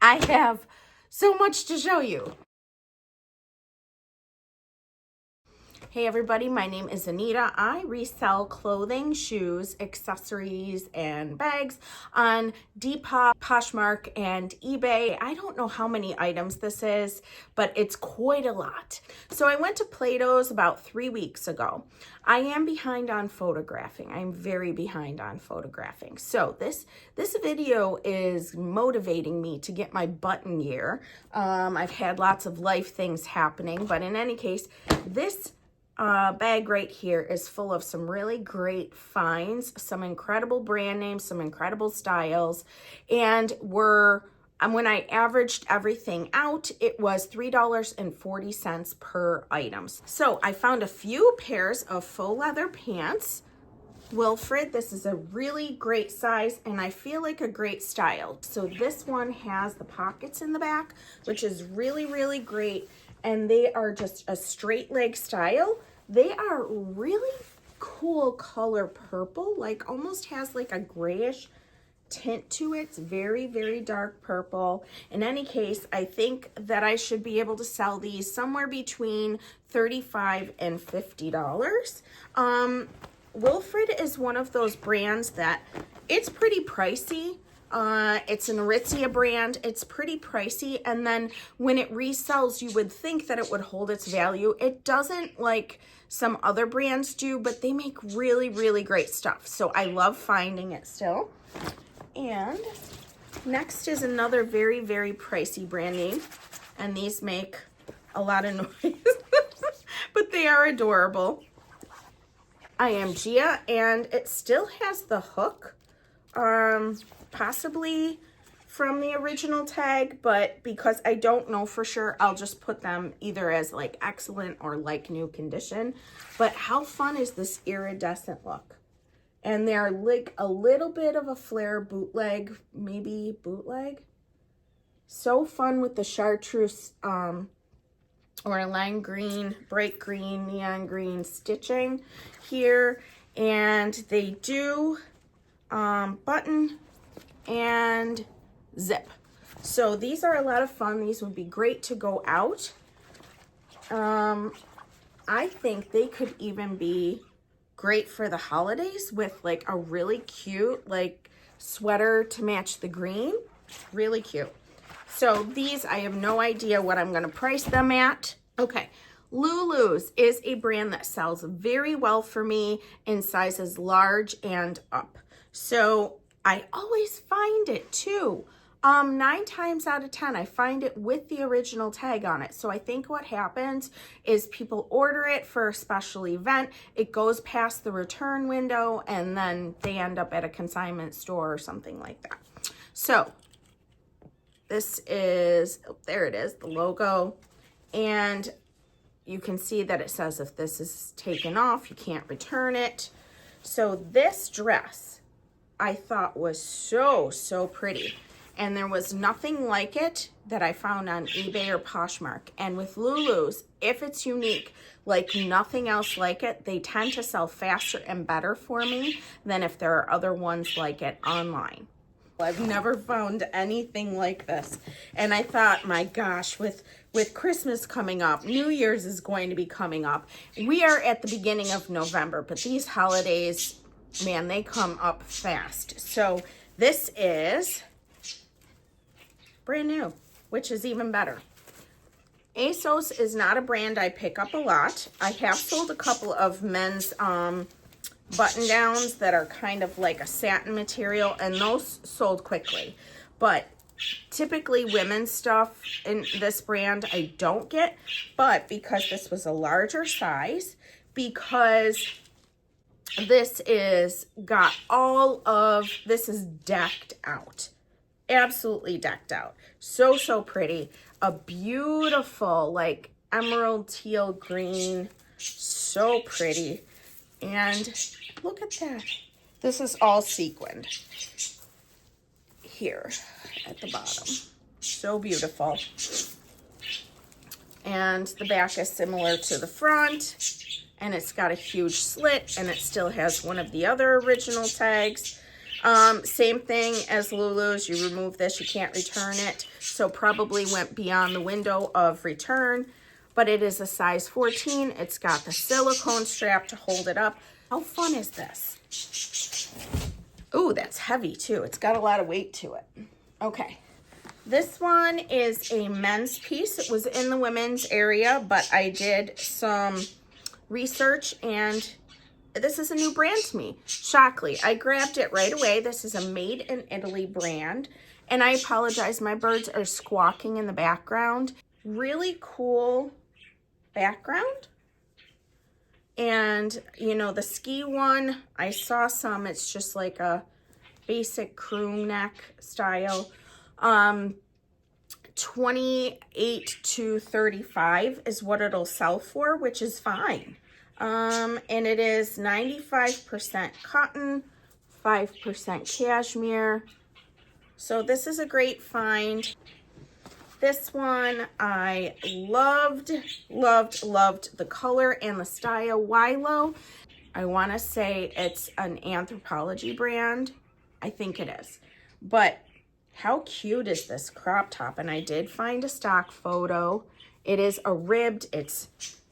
I have so much to show you. Hey everybody, my name is Anita. I resell clothing, shoes, accessories, and bags on Depop, Poshmark, and eBay. I don't know how many items this is, but it's quite a lot. So I went to Plato's about 3 weeks ago. I am behind on photographing. I'm very behind on photographing. So this video is motivating me to get my butt in gear. I've had lots of life things happening, but in any case, this bag right here is full of some really great finds, some incredible brand names, some incredible styles, and when I averaged everything out, it was $3.40 per items. So I found a few pairs of faux leather pants. Wilfred, this is a really great size and I feel like a great style. So this one has the pockets in the back, which is really, really great. And they are just a straight leg style. They are really cool color purple, like almost has like a grayish tint to it. It's very, very dark purple. In any case, I think that I should be able to sell these somewhere between $35 and $50. Wilfred is one of those brands that it's pretty pricey. It's an Aritzia brand. It's pretty pricey. And then when it resells, you would think that it would hold its value. It doesn't like some other brands do, but they make really, really great stuff. So I love finding it still. And next is another very, very pricey brand name. And these make a lot of noise, but they are adorable. i.am.gia, and it still has the hook. Possibly from the original tag, but because I don't know for sure, I'll just put them either as like excellent or like new condition. But how fun is this iridescent look? And they're like a little bit of a flare bootleg, maybe bootleg. So fun with the chartreuse or lime green, bright green, neon green stitching here. And they do button and zip. So these are a lot of fun. These would be great to go out. I think they could even be great for the holidays with like a really cute like sweater to match the green. Really cute. So these, I have no idea what I'm going to price them at. Okay. Lulu's is a brand that sells very well for me in sizes large and up. So I always find it too. 9 times out of 10, I find it with the original tag on it. So I think what happens is people order it for a special event. It goes past the return window and then they end up at a consignment store or something like that. So this is, oh, there it is, the logo. And you can see that it says if this is taken off, you can't return it. So this dress I thought was so, so pretty. And there was nothing like it that I found on eBay or Poshmark. And with Lulu's, if it's unique, like nothing else like it, they tend to sell faster and better for me than if there are other ones like it online. I've never found anything like this. And I thought, my gosh, with Christmas coming up, New Year's is going to be coming up. We are at the beginning of November, but these holidays, man, they come up fast. So this is brand new, which is even better. ASOS is not a brand I pick up a lot. I have sold a couple of men's button downs that are kind of like a satin material, and those sold quickly. But typically women's stuff in this brand I don't get, but because this was a larger size, because this is got all of, this is decked out. Absolutely decked out. So, so pretty. A beautiful like emerald teal green. So pretty. And look at that. This is all sequined here at the bottom. So beautiful. And the back is similar to the front. And it's got a huge slit. And it still has one of the other original tags. Same thing as Lulu's. You remove this, you can't return it. So probably went beyond the window of return. But it is a size 14. It's got the silicone strap to hold it up. How fun is this? Ooh, that's heavy too. It's got a lot of weight to it. Okay. This one is a men's piece. It was in the women's area, but I did some research and this is a new brand to me, Shockley. I grabbed it right away. This is a made in Italy brand. And I apologize, my birds are squawking in the background. Really cool background. And you know, the ski one, I saw some, it's just like a basic crew neck style. 28 to 35 is what it'll sell for, which is fine. And it is 95% cotton, 5% cashmere. So this is a great find. This one I loved the color and the style. Wilo, I want to say it's an Anthropologie brand. I think it is. But how cute is this crop top? And I did find a stock photo. It is a ribbed, it's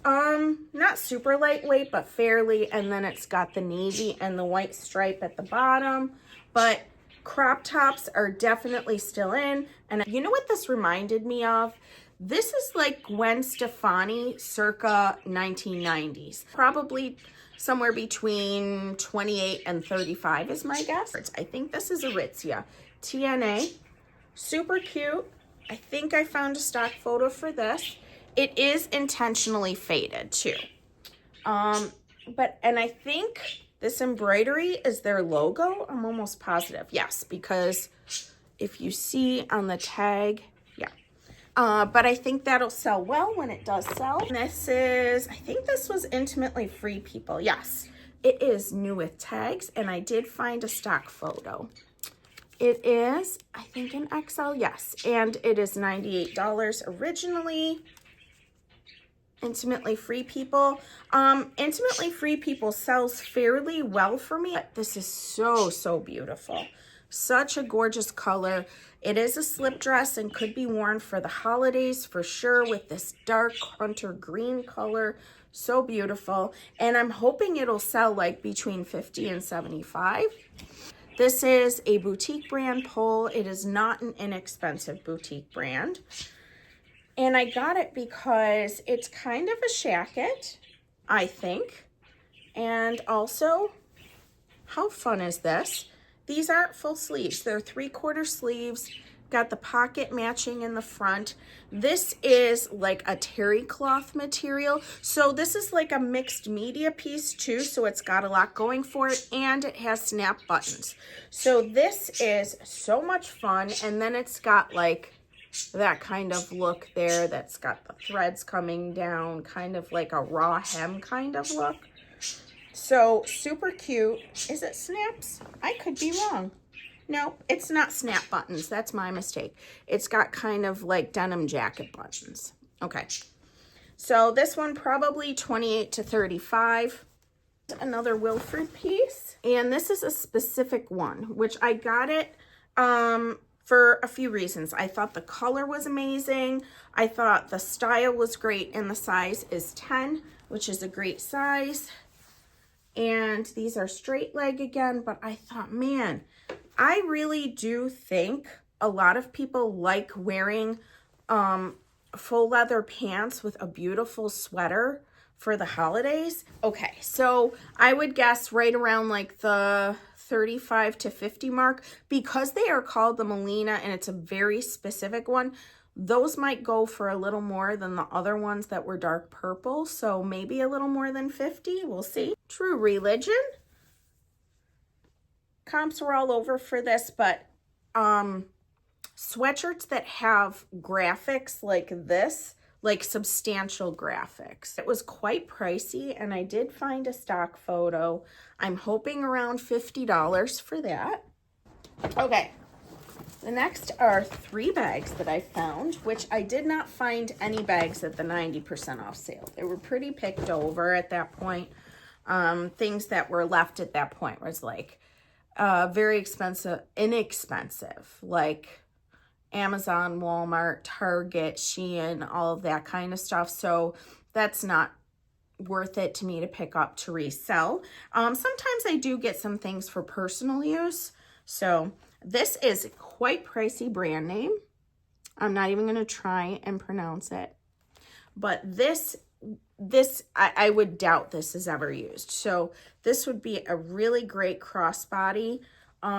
not super lightweight, but fairly, and then it's got the navy and the white stripe at the bottom. But crop tops are definitely still in. And you know what this reminded me of? This is like Gwen Stefani circa 1990s. Probably somewhere between 28 and 35 is my guess. I think this is Aritzia. TNA. Super cute. I think I found a stock photo for this. It is intentionally faded too. And I think this embroidery is their logo. I'm almost positive. Yes, because if you see on the tag, yeah. But I think that'll sell well when it does sell. And this is, I think this was Intimately Free People. Yes, it is new with tags, and I did find a stock photo. It is, I think, an XL, yes, and it is $98 originally. Intimately Free People. Intimately Free People sells fairly well for me. This is so beautiful. Such a gorgeous color. It is a slip dress and could be worn for the holidays for sure with this dark hunter green color. So beautiful. And I'm hoping it'll sell like between 50 and 75. This is a boutique brand pole. It is not an inexpensive boutique brand. And I got it because it's kind of a shacket, I think. And also, how fun is this? These aren't full sleeves. They're 3/4 sleeves. Got the pocket matching in the front. This is like a terry cloth material. So this is like a mixed media piece too. So it's got a lot going for it, and it has snap buttons. So this is so much fun. And then it's got like that kind of look there that's got the threads coming down, kind of like a raw hem kind of look. So super cute. Is it snaps? I could be wrong. No, it's not snap buttons. That's my mistake. It's got kind of like denim jacket buttons. Okay. So this one probably 28 to 35. Another Wilfred piece. And this is a specific one, which I got it for a few reasons. I thought the color was amazing. I thought the style was great, and the size is 10, which is a great size. And these are straight leg again, but I thought, man, I really do think a lot of people like wearing full leather pants with a beautiful sweater for the holidays. Okay, so I would guess right around like the 35 to 50 mark, because they are called the Melina and it's a very specific one. Those might go for a little more than the other ones that were dark purple, so maybe a little more than 50. We'll see. True Religion. Comps were all over for this, but sweatshirts that have graphics like this, like substantial graphics. It was quite pricey, and I did find a stock photo. I'm hoping around $50 for that. Okay, the next are 3 bags that I found, which I did not find any bags at the 90% off sale. They were pretty picked over at that point. Things that were left at that point was like very inexpensive, like Amazon, Walmart, Target, Shein, all of that kind of stuff. So that's not worth it to me to pick up to resell. Sometimes I do get some things for personal use. So this is quite pricey brand name. I'm not even going to try and pronounce it. But this I would doubt this is ever used. So this would be a really great crossbody.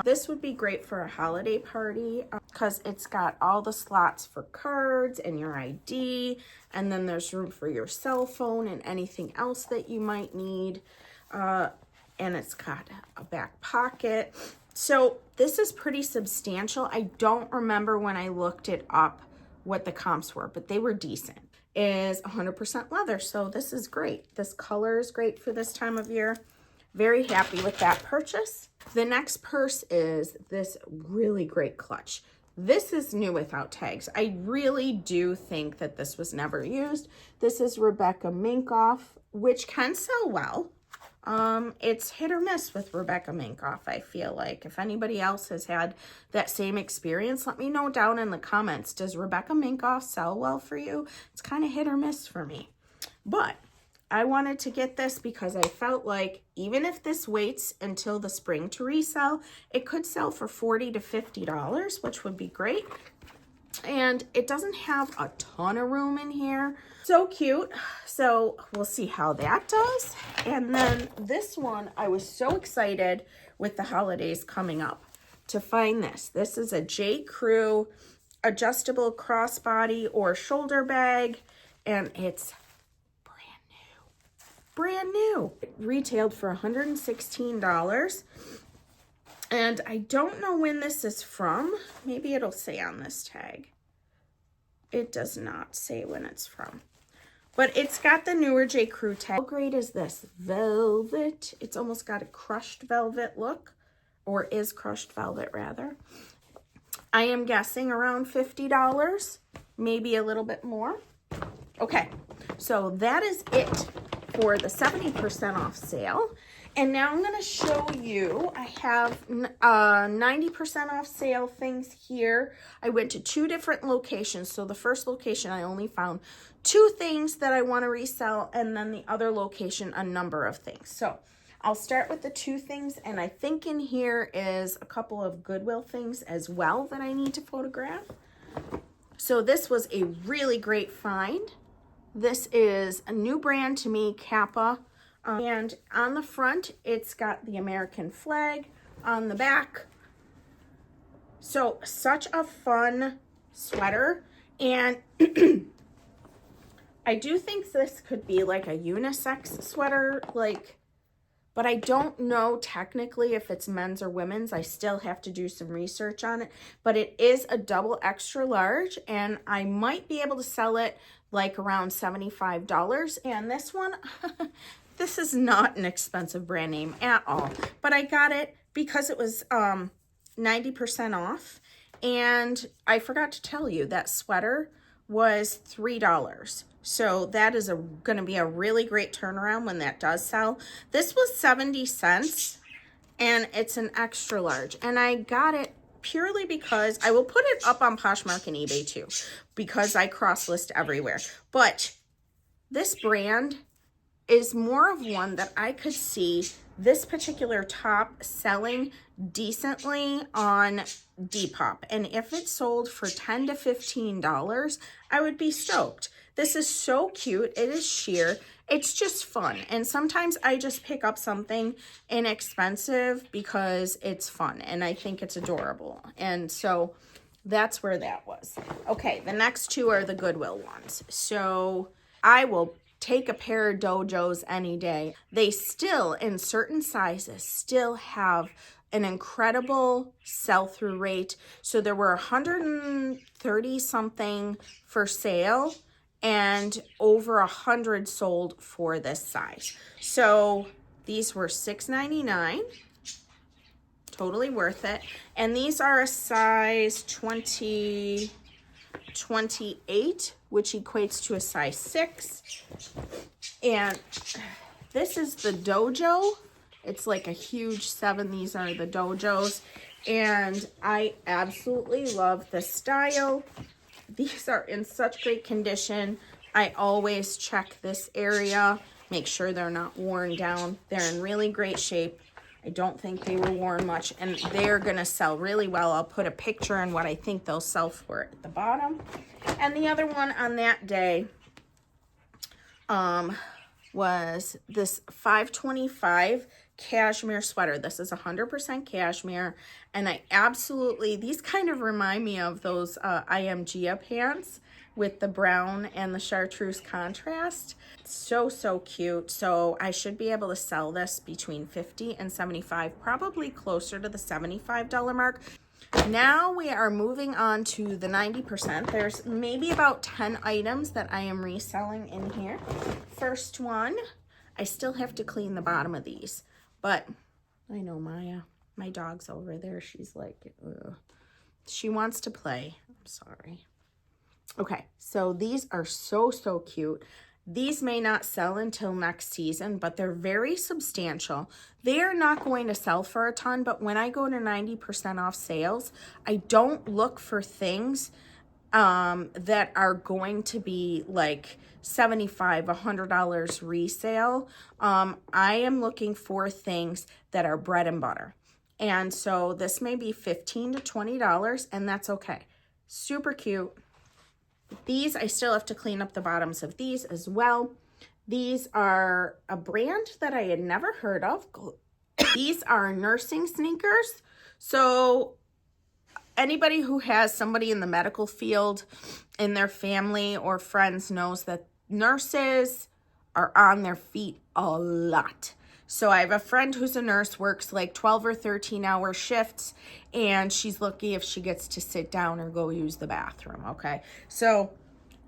This would be great for a holiday party because it's got all the slots for cards and your ID, and then there's room for your cell phone and anything else that you might need. And it's got a back pocket. So this is pretty substantial. I don't remember when I looked it up what the comps were, but they were decent. Is 100% leather, so this is great. This color is great for this time of year. Very happy with that purchase. The next purse is this really great clutch. This is new without tags. I really do think that this was never used. This is Rebecca Minkoff, which can sell well. It's hit or miss with Rebecca Minkoff, I feel like. If anybody else has had that same experience, let me know down in the comments. Does Rebecca Minkoff sell well for you? It's kind of hit or miss for me. But I wanted to get this because I felt like even if this waits until the spring to resell, it could sell for $40 to $50, which would be great. And it doesn't have a ton of room in here. So cute. So we'll see how that does. And then this one, I was so excited with the holidays coming up to find this. This is a J. Crew adjustable crossbody or shoulder bag, and it's brand new. It retailed for $116. And I don't know when this is from. Maybe it'll say on this tag. It does not say when it's from. But it's got the newer J. Crew tag. How great is this? Velvet. It's almost got a crushed velvet look. Or is crushed velvet, rather. I am guessing around $50. Maybe a little bit more. Okay. So that is it for the 70% off sale. And now I'm going to show you, I have 90% off sale things here. I went to 2 different locations. So the first location, I only found 2 things that I want to resell, and then the other location, a number of things. So I'll start with the 2 things, and I think in here is a couple of Goodwill things as well that I need to photograph. So this was a really great find. This is a new brand to me, Kappa. And on the front, it's got the American flag. On the back, so such a fun sweater. And I do think this could be like a unisex sweater, but I don't know technically if it's men's or women's. I still have to do some research on it, but it is a double extra large, and I might be able to sell it like around $75. And this one, this is not an expensive brand name at all, but I got it because it was 90% off. And I forgot to tell you that sweater was $3. So that is going to be a really great turnaround when that does sell. This was 70 cents, and it's an extra large. And I got it purely because I will put it up on Poshmark and eBay too, because I cross-list everywhere. But this brand is more of one that I could see this particular top selling decently on Depop. And if it sold for $10 to $15, I would be stoked. This is so cute. It is sheer. It's just fun. And sometimes I just pick up something inexpensive because it's fun and I think it's adorable. And so that's where that was. Okay, the next 2 are the Goodwill ones. So I will take a pair of dojos any day. They still, in certain sizes, still have an incredible sell-through rate. So there were 130 something for sale, and over 100 sold for this size. So these were $6.99, totally worth it. And these are a size 28, which equates to a size 6. And this is the dojo. It's like a huge 7. These are the dojos. And I absolutely love the style. These are in such great condition. I always check this area, make sure they're not worn down. They're in really great shape. I don't think they were worn much, and they're gonna sell really well. I'll put a picture in what I think they'll sell for at the bottom. And the other one on that day was this $5.25 cashmere sweater. This is 100% cashmere, and I absolutely, these kind of remind me of those i.am.gia pants with the brown and the chartreuse contrast. So cute. So I should be able to sell this between $50 and $75, probably closer to the $75 mark. Now we are moving on to the 90%. There's maybe about 10 items that I am reselling in here. First one, I still have to clean the bottom of these, but I know Maya, my dog's over there. She's like, ugh. She wants to play. I'm sorry. Okay, so these are so cute. These may not sell until next season, but they're very substantial. They are not going to sell for a ton, but when I go to 90% off sales, I don't look for things that are going to be like $75, $100 resale. I am looking for things that are bread and butter. And so this may be $15 to $20, and that's okay. Super cute. These, I still have to clean up the bottoms of these as well. These are a brand that I had never heard of. These are nursing sneakers. So anybody who has somebody in the medical field in their family or friends knows that nurses are on their feet a lot. So I have a friend who's a nurse, works like 12 or 13-hour shifts, and she's lucky if she gets to sit down or go use the bathroom, okay? So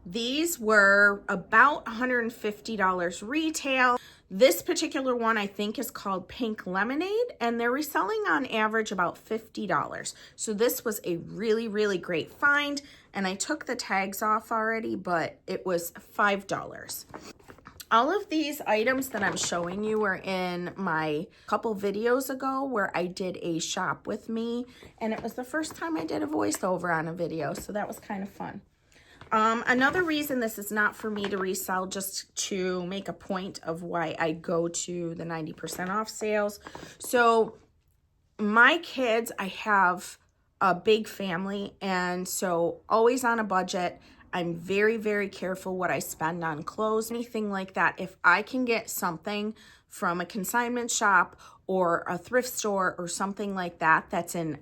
these were about $150 retail. This particular one I think is called Pink Lemonade, and they're reselling on average about $50. So this was a really great find, and I took the tags off already, but it was $5. All of these items that I'm showing you were in my couple videos ago where I did a shop with me, and it was the first time I did a voiceover on a video, so that was kind of fun. Another reason this is not for me to resell, just to make a point of why I go to the 90% off sales. So my kids, I have a big family, and so always on a budget. I'm very careful what I spend on clothes, anything like that. If I can get something from a consignment shop or a thrift store or something like that that's in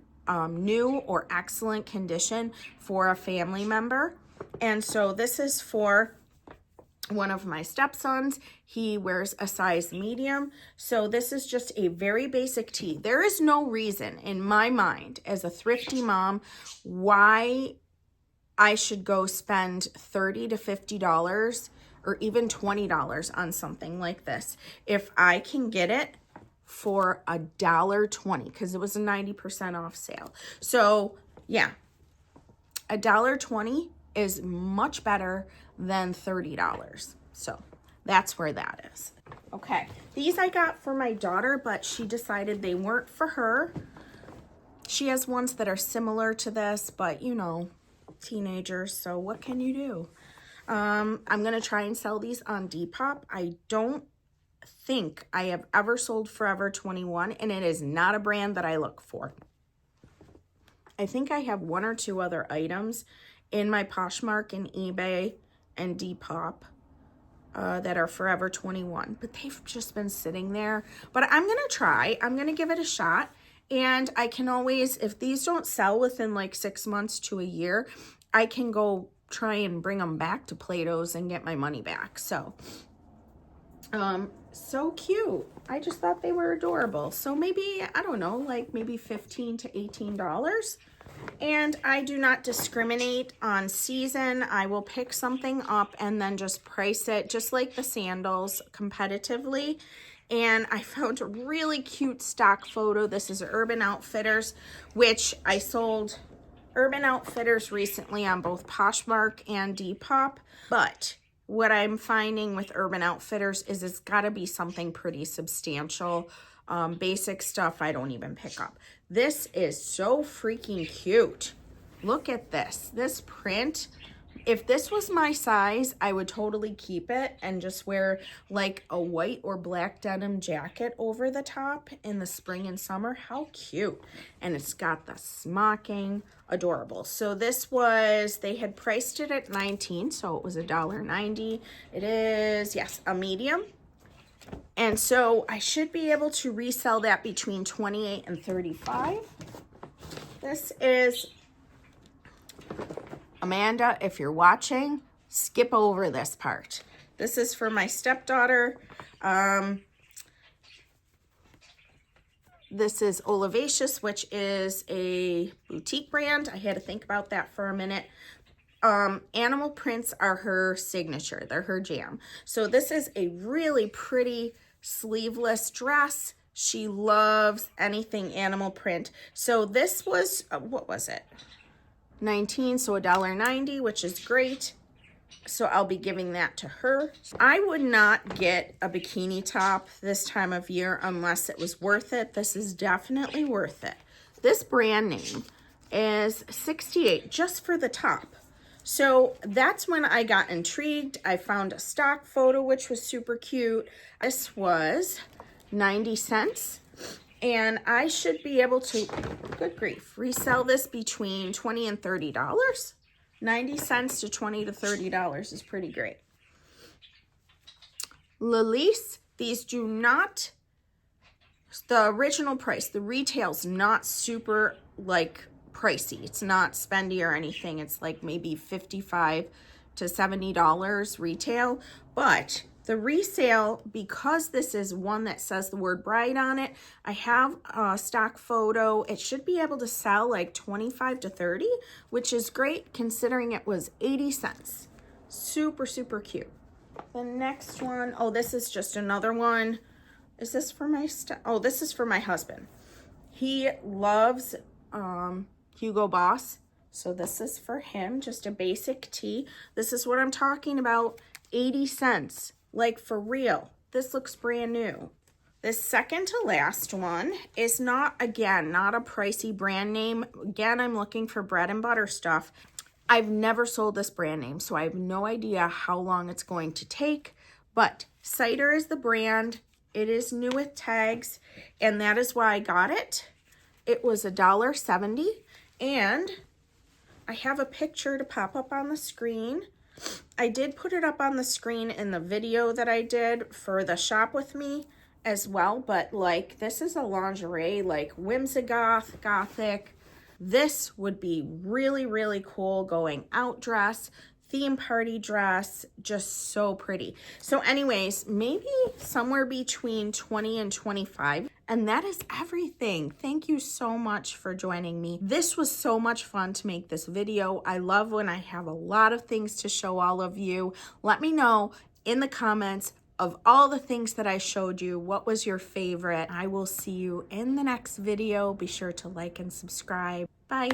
new or excellent condition for a family member. And so this is for one of my stepsons. He wears a size medium. So this is just a very basic tee. There is no reason in my mind as a thrifty mom why I should go spend $30 to $50 or even $20 on something like this if I can get it for $1.20, because it was a 90% off sale. So yeah, $1.20 is much better than $30. So that's where that is. Okay, these I got for my daughter, but she decided they weren't for her. She has ones that are similar to this, but you know, teenagers, so what can you do? I'm gonna try and sell these on Depop. I don't think I have ever sold Forever 21, and it is not a brand that I look for. I think I have 1 or 2 other items in my Poshmark and eBay and Depop that are Forever 21, but they've just been sitting there. But I'm gonna try. I'm gonna give it a shot. And I can always, if these don't sell within like 6 months to a year, I can go try and bring them back to Plato's and get my money back. So, so cute. I just thought they were adorable. So maybe, I don't know, like maybe $15 to $18. And I do not discriminate on season. I will pick something up and then just price it, just like the sandals, competitively. And I found a really cute stock photo. This is Urban Outfitters, which I sold Urban Outfitters recently on both Poshmark and Depop. But what I'm finding with Urban Outfitters is it's got to be something pretty substantial Basic stuff I don't even pick up. This is so freaking cute. Look at this. This print. If this was my size, I would totally keep it and just wear like a white or black denim jacket over the top in the spring and summer. How cute. And it's got the smocking. Adorable. So this was, they had priced it at $19, so it was $1.90. It is, yes, a medium. And so I should be able to resell that between $28 and $35. This is, Amanda, if you're watching, skip over this part. This is for my stepdaughter. This is Olivacious, which is a boutique brand. I had to think about that for a minute. Animal prints are her signature. They're her jam. So this is a really pretty sleeveless dress. She loves anything animal print. So this was, what was it? $19, so $1.90, which is great. So I'll be giving that to her. I would not get a bikini top this time of year unless it was worth it. This is definitely worth it. This brand name is $68 just for the top. So that's when I got intrigued. I found a stock photo, which was super cute. This was 90 cents. And I should be able to, good grief, resell this between $20 and $30. 90 cents to $20 to $30 is pretty great. Lilise, these do not, the original price, the retail's not super like pricey. It's not spendy or anything. It's like maybe $55 to $70 retail, but the resale, because this is one that says the word bride on it, I have a stock photo. It should be able to sell like 25 to 30, which is great considering it was 80 cents. Super, super cute. The next one, oh, this is just another one. Is this for my oh, this is for my husband. He loves Hugo Boss. So this is for him, just a basic tee. This is what I'm talking about, 80 cents. Like for real, this looks brand new. This second to last one is not, again, not a pricey brand name. Again, I'm looking for bread and butter stuff. I've never sold this brand name, so I have no idea how long it's going to take, but Cider is the brand. It is new with tags, and that is why I got it. It was $1.70, and I have a picture to pop up on the screen. I did put it up on the screen in the video that I did for the shop with me as well, but like this is a lingerie, like whimsigoth, gothic. This would be really, really cool going out dress, theme party dress, just so pretty. So anyways, maybe somewhere between 20 and 25. And that is everything. Thank you so much for joining me. This was so much fun to make this video. I love when I have a lot of things to show all of you. Let me know in the comments of all the things that I showed you, what was your favorite? I will see you in the next video. Be sure to like and subscribe. Bye.